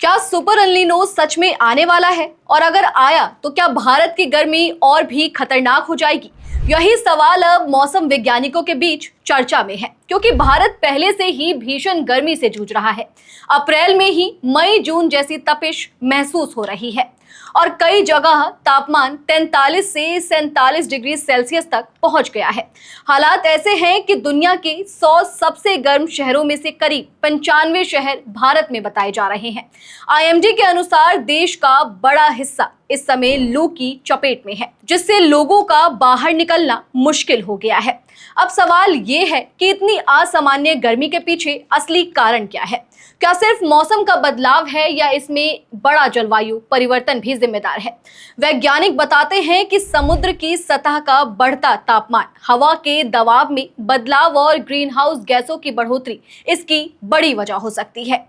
क्या super El Niño सच में आने वाला है? और अगर आया तो क्या भारत की गर्मी और भी खतरनाक हो जाएगी? यही सवाल अब मौसम वैज्ञानिकों के बीच चर्चा में है, क्योंकि भारत पहले से ही भीषण गर्मी से जूझ रहा है। अप्रैल में ही मई जून जैसी तपिश महसूस हो रही है और कई जगह तापमान 43 से 47 डिग्री सेल्सियस तक पहुंच गया है। हालात ऐसे हैं कि दुनिया के 100 सबसे गर्म शहरों में से करीब 95 शहर भारत में बताए जा रहे हैं। आईएमडी के अनुसार देश का बड़ा हिस्सा इस समय लू की चपेट में है, जिससे लोगों का बाहर निकलना मुश्किल हो गया है। अब सवाल ये है कि इतनी असामान्य गर्मी के पीछे असली कारण क्या है? क्या सिर्फ मौसम का बदलाव है या इसमें बड़ा जलवायु परिवर्तन भी जिम्मेदार है? वैज्ञानिक बताते हैं कि समुद्र की सतह का बढ़ता तापमान, हवा के दबाव में बदलाव और ग्रीन हाउस गैसों की बढ़ोतरी इसकी बड़ी वजह हो सकती है।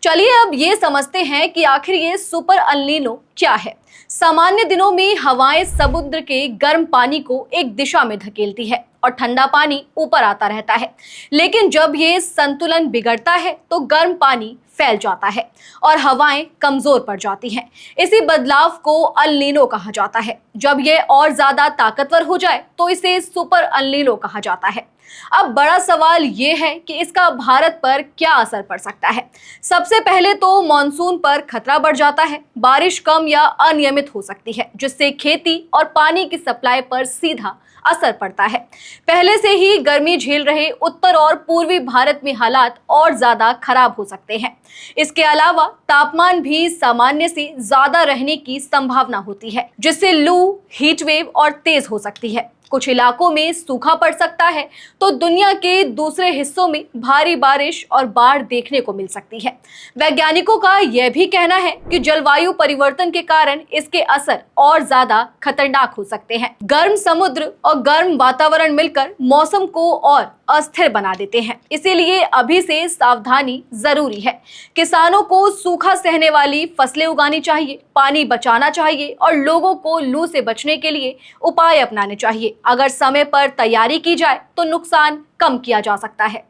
चलिए अब ये समझते हैं कि आखिर ये सुपर एल्निनो क्या है। सामान्य दिनों में हवाएं समुद्र के गर्म पानी को एक दिशा में धकेलती है और ठंडा पानी ऊपर आता रहता है, लेकिन जब ये संतुलन बिगड़ता है तो गर्म पानी फैल जाता है और हवाएं कमजोर पड़ जाती हैं। इसी बदलाव को एल्निनो कहा जाता है। जब ये और ज्यादा ताकतवर हो जाए तो इसे सुपर एल्निनो कहा जाता है। अब बड़ा सवाल ये है कि इसका भारत पर क्या असर पड़ सकता है। सबसे पहले तो मॉनसून पर खतरा बढ़ जाता है। बारिश कम या अनियमित हो सकती है, जिससे खेती और पानी की सप्लाई पर सीधा असर पड़ता है। पहले से ही गर्मी झेल रहे उत्तर और पूर्वी भारत में हालात और ज्यादा खराब हो सकते हैं। इसके अलावा तापमान भी सामान्य से ज्यादा रहने की संभावना होती है, जिससे लू, हीट वेव और तेज हो सकती है। कुछ इलाकों में सूखा पड़ सकता है तो दुनिया के दूसरे हिस्सों में भारी बारिश और बाढ़ देखने को मिल सकती है। वैज्ञानिकों का यह भी कहना है कि जलवायु परिवर्तन के कारण इसके असर और ज्यादा खतरनाक हो सकते हैं। गर्म समुद्र और गर्म वातावरण मिलकर मौसम को और अस्थिर बना देते हैं, इसीलिए अभी से सावधानी जरूरी है। किसानों को सूखा सहने वाली फसलें उगानी चाहिए, पानी बचाना चाहिए और लोगों को लू से बचने के लिए उपाय अपनाने चाहिए। अगर समय पर तैयारी की जाए तो नुकसान कम किया जा सकता है।